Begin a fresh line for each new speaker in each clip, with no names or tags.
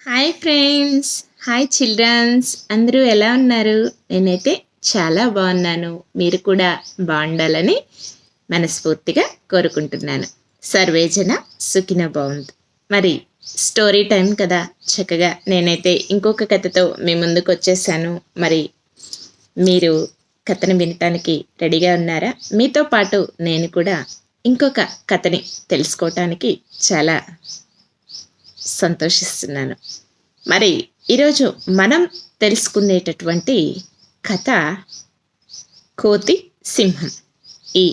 Hi friends, hi children's, అందరూ ఎలా ఉన్నారు? నేనైతే చాలా బాగున్నాను. మీరు కూడా బాగుండాలని మనస్ఫూర్తిగా కోరుకుంటున్నాను. సర్వేజన సుఖిన బాగుంది. మరి స్టోరీ టైం కదా, చక్కగా నేనైతే ఇంకొక కథతో మీ ముందుకు వచ్చేసాను. మరి మీరు కథను వినటానికి రెడీగా ఉన్నారా? మీతో పాటు నేను కూడా ఇంకొక కథని తెలుసుకోవటానికి చాలా సంతోషిస్తున్నాను. మరి ఈరోజు మనం తెలుసుకునేటటువంటి కథ కోతి సింహం. ఈ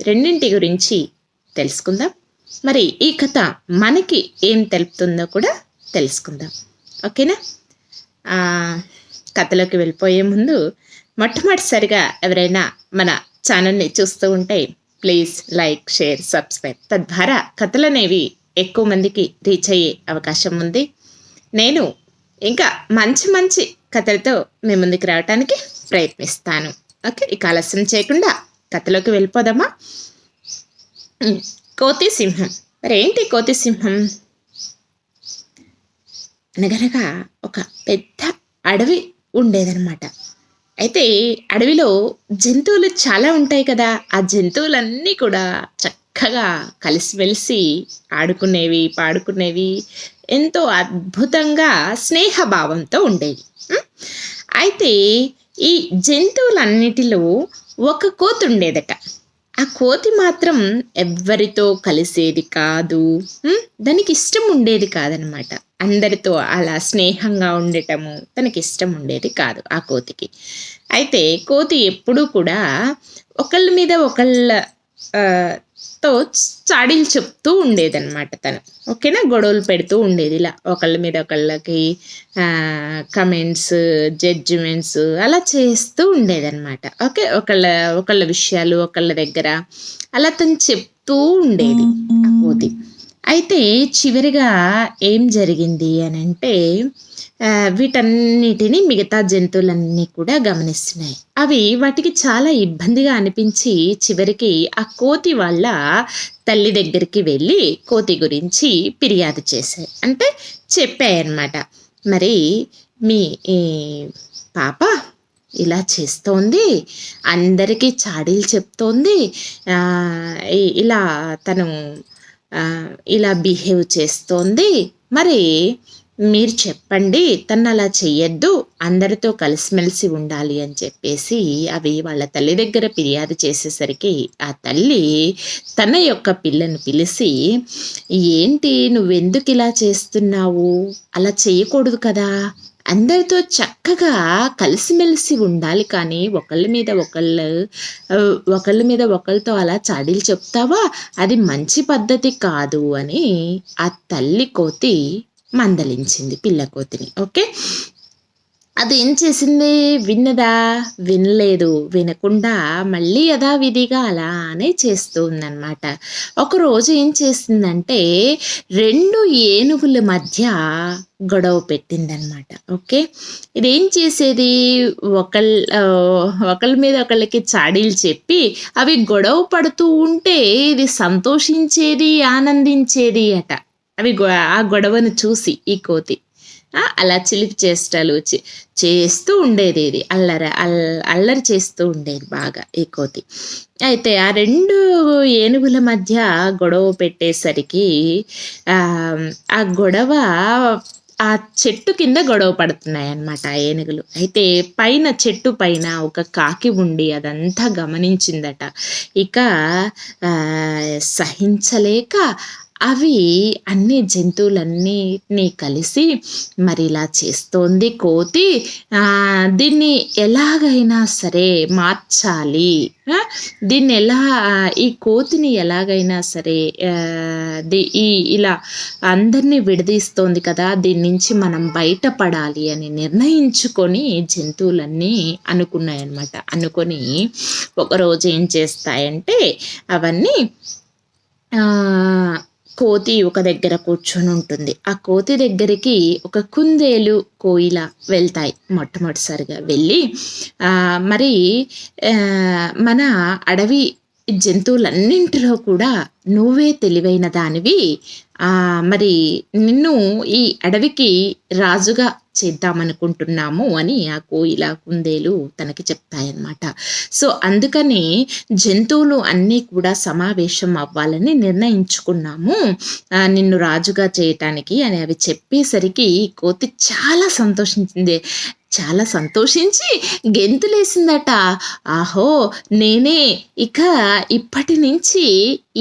రెండింటి గురించి తెలుసుకుందాం. మరి ఈ కథ మనకి ఏం తెలుపుతుందో కూడా తెలుసుకుందాం. ఓకేనా? కథలోకి వెళ్ళిపోయే ముందు మొట్టమొదటిసారిగా ఎవరైనా మన ఛానల్ని చూస్తూ ఉంటే ప్లీజ్ లైక్, షేర్, సబ్స్క్రైబ్. తద్వారా కథలనేవి ఎక్కువ మందికి రీచ్ అయ్యే అవకాశం ఉంది. నేను ఇంకా మంచి మంచి కథలతో మీ ముందుకు రావడానికి ప్రయత్నిస్తాను. ఓకే, ఇక ఆలస్యం చేయకుండా కథలోకి వెళ్ళిపోదామా? కోతి సింహం. మరి ఏంటి కోతి సింహం? అనగనగా ఒక పెద్ద అడవి ఉండేదన్నమాట. అయితే అడవిలో జంతువులు చాలా ఉంటాయి కదా. ఆ జంతువులన్నీ కూడా చక్కగా కలిసిమెలిసి ఆడుకునేవి, పాడుకునేవి, ఎంతో అద్భుతంగా స్నేహభావంతో ఉండేవి. అయితే ఈ జంతువులన్నిటిలో ఒక కోతి ఉండేదట. ఆ కోతి మాత్రం ఎవ్వరితో కలిసేది కాదు. దానికి ఇష్టం ఉండేది కాదనమాట. అందరితో అలా స్నేహంగా ఉండటము తనకి ఇష్టం ఉండేది కాదు ఆ కోతికి. అయితే కోతి ఎప్పుడూ కూడా ఒకళ్ళ మీద తో చాడీలు చెప్తూ ఉండేదన్నమాట తను. ఓకేనా? గొడవలు పెడుతూ ఉండేది. ఇలా ఒకళ్ళ మీద ఒకళ్ళకి కమెంట్స్, జడ్జిమెంట్స్ అలా చేస్తూ ఉండేదన్నమాట. ఓకే, ఒకళ్ళ విషయాలు ఒకళ్ళ దగ్గర అలా తను చెప్తూ ఉండేది ఆ కోతి. అయితే చివరిగా ఏం జరిగింది అని అంటే, వీటన్నిటిని మిగతా జంతువులన్నీ కూడా గమనిస్తున్నాయి. అవి వాటికి చాలా ఇబ్బందిగా అనిపించి చివరికి ఆ కోతి వాళ్ళ తల్లి దగ్గరికి వెళ్ళి కోతి గురించి ఫిర్యాదు చేశాయి. అంటే చెప్పాయన్నమాట. మరి మీ పాప ఇలా చేస్తోంది, అందరికీ చాడీలు చెప్తోంది, ఇలా తను ఇలా బిహేవ్ చేస్తోంది. మరి మీరు చెప్పండి, తను అలా చెయ్యొద్దు, అందరితో కలిసిమెలిసి ఉండాలి అని చెప్పేసి అవి వాళ్ళ తల్లి దగ్గర ఫిర్యాదు చేసేసరికి ఆ తల్లి తన యొక్క పిల్లను పిలిచి, ఏంటి నువ్వెందుకు ఇలా చేస్తున్నావు? అలా చేయకూడదు కదా, అందరితో చక్కగా కలిసిమెలిసి ఉండాలి, కానీ ఒకళ్ళ మీద ఒకళ్ళతో అలా చాడీలు చెప్తావా? అది మంచి పద్ధతి కాదు అని ఆ తల్లి కోతి మందలించింది పిల్ల కోతిని. ఓకే, అది ఏం చేసింది? విన్నదా? వినలేదు. వినకుండా మళ్ళీ యథావిధిగా అలానే చేస్తూ ఉందన్నమాట. ఒకరోజు ఏం చేసిందంటే 2 ఏనుగుల మధ్య గొడవ పెట్టిందనమాట. ఓకే, ఇదేం చేసేది? ఒకళ్ళ మీద ఒకళ్ళకి చాడీలు చెప్పి అవి గొడవ పడుతూ ఉంటే ఇది సంతోషించేది, ఆనందించేది అట. అవి ఆ గొడవను చూసి ఈ కోతి అలా చిలిపి చేష్టలు చేస్తూ ఉండేది. ఇది అల్లరి చేస్తూ ఉండేది బాగా ఈ కోతి. అయితే ఆ 2 ఏనుగుల మధ్య గొడవ పెట్టేసరికి ఆ గొడవ ఆ చెట్టు కింద గొడవ పడుతున్నాయి అన్నమాట ఆ ఏనుగులు. అయితే పైన చెట్టు పైన ఒక కాకి ఉండి అదంతా గమనించిందట. ఇక సహించలేక అవి అన్ని జంతువులన్నిటినీ కలిసి మరి ఇలా చేస్తోంది కోతి, దీన్ని ఎలాగైనా సరే మార్చాలి, దీన్ని ఈ కోతిని ఎలాగైనా సరే ఇలా అందరినీ విడదీస్తోంది కదా, దీని నుంచి మనం బయటపడాలి అని నిర్ణయించుకొని జంతువులన్నీ అనుకున్నాయన్నమాట. అనుకొని ఒకరోజు ఏం చేస్తాయంటే అవన్నీ కోతి ఒక దగ్గర కూర్చొని ఉంటుంది. ఆ కోతి దగ్గరికి ఒక కుందేలు, కోయిల వెళ్తాయి. మొట్టమొదటిసారిగా వెళ్ళి మరి మన అడవి ఈ జంతువులన్నింటిలో కూడా నువ్వే తెలివైన దానివి. మరి నిన్ను ఈ అడవికి రాజుగా చేద్దామనుకుంటున్నాము అని ఆ కోయిల, కుందేలు తనకి చెప్తాయన్నమాట. సో, అందుకని జంతువులు అన్నీ కూడా సమావేశం అవ్వాలని నిర్ణయించుకున్నాము నిన్ను రాజుగా చేయటానికి అని అవి చెప్పేసరికి కోతి చాలా సంతోషించింది. చాలా సంతోషించి గెంతులేసిందట. ఆహో! నేనే ఇక ఇప్పటి నుంచి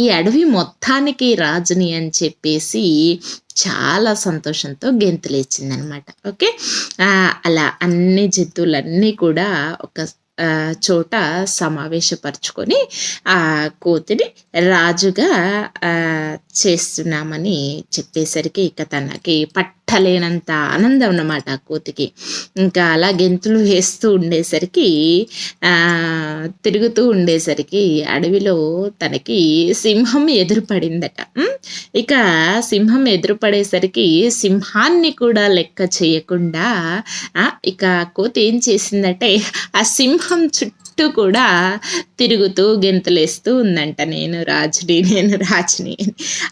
ఈ అడవి మొత్తానికి రాజుని అని చెప్పేసి చాలా సంతోషంతో గెంతులేచిందనమాట. ఓకే. అలా అన్ని జంతువులన్నీ కూడా ఒక చోట సమావేశపరుచుకొని ఆ కోతిని రాజుగా చేస్తున్నామని చెప్పేసరికి ఇక తనకి పట్టలేనంత ఆనందం అన్నమాట ఆ కోతికి. ఇంకా అలా గెంతులు వేస్తూ ఉండేసరికి తిరుగుతూ ఉండేసరికి అడవిలో తనకి సింహం ఎదురుపడిందట. ఇక సింహం ఎదురుపడేసరికి సింహాన్ని కూడా లెక్క చేయకుండా ఇక కోతి ఏం చేసిందంటే ఆ సింహం చుట్టూ కూడా తిరుగుతూ గెంతులేస్తూ ఉందంట, నేను రాజుని.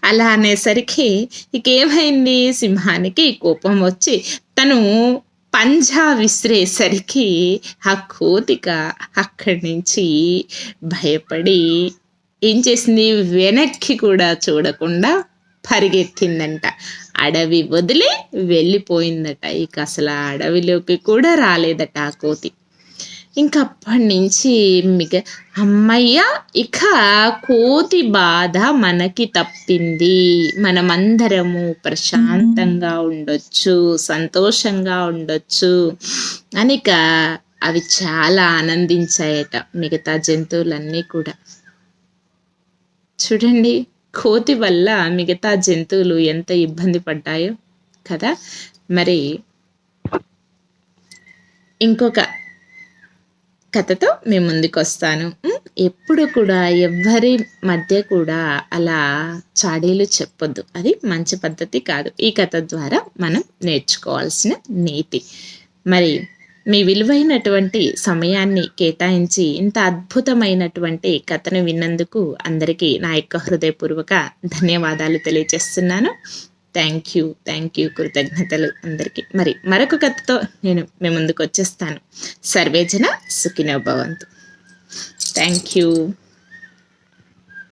అలా అనేసరికి ఇకేమైంది, సింహానికి కోపం వచ్చి తను పంజా విసిరేసరికి ఆ కోతిక అక్కడి నుంచి భయపడి ఏం చేసింది, వెనక్కి కూడా చూడకుండా పరిగెత్తిందంట. అడవి వదిలి వెళ్ళిపోయిందట. ఇక అసలు ఆ అడవిలోకి కూడా రాలేదట ఆ కోతి. ఇంకప్పటి నుంచి అమ్మయ్య, ఇక కోతి బాధ మనకి తప్పింది, మనమందరము ప్రశాంతంగా ఉండొచ్చు, సంతోషంగా ఉండొచ్చు అనిక అవి చాలా ఆనందించాయట, మిగతా జంతువులన్నీ కూడా. చూడండి, కోతి వల్ల మిగతా జంతువులు ఎంత ఇబ్బంది పడ్డాయో కదా. మరి ఇంకొక కథతో మేము ముందుకు వస్తాను. ఎప్పుడు కూడా ఎవ్వరి మధ్య కూడా అలా చాడీలు చెప్పొద్దు, అది మంచి పద్ధతి కాదు. ఈ కథ ద్వారా మనం నేర్చుకోవాల్సిన నీతి. మరి మీ విలువైనటువంటి సమయాన్ని కేటాయించి ఇంత అద్భుతమైనటువంటి కథను విన్నందుకు అందరికీ నా యొక్క హృదయపూర్వక ధన్యవాదాలు తెలియజేస్తున్నాను. థ్యాంక్ యూ, కృతజ్ఞతలు అందరికీ. మరి మరొక కథతో నేను మీ ముందుకు వచ్చేస్తాను. సర్వేజన సుఖినో భవంతు. Thank you.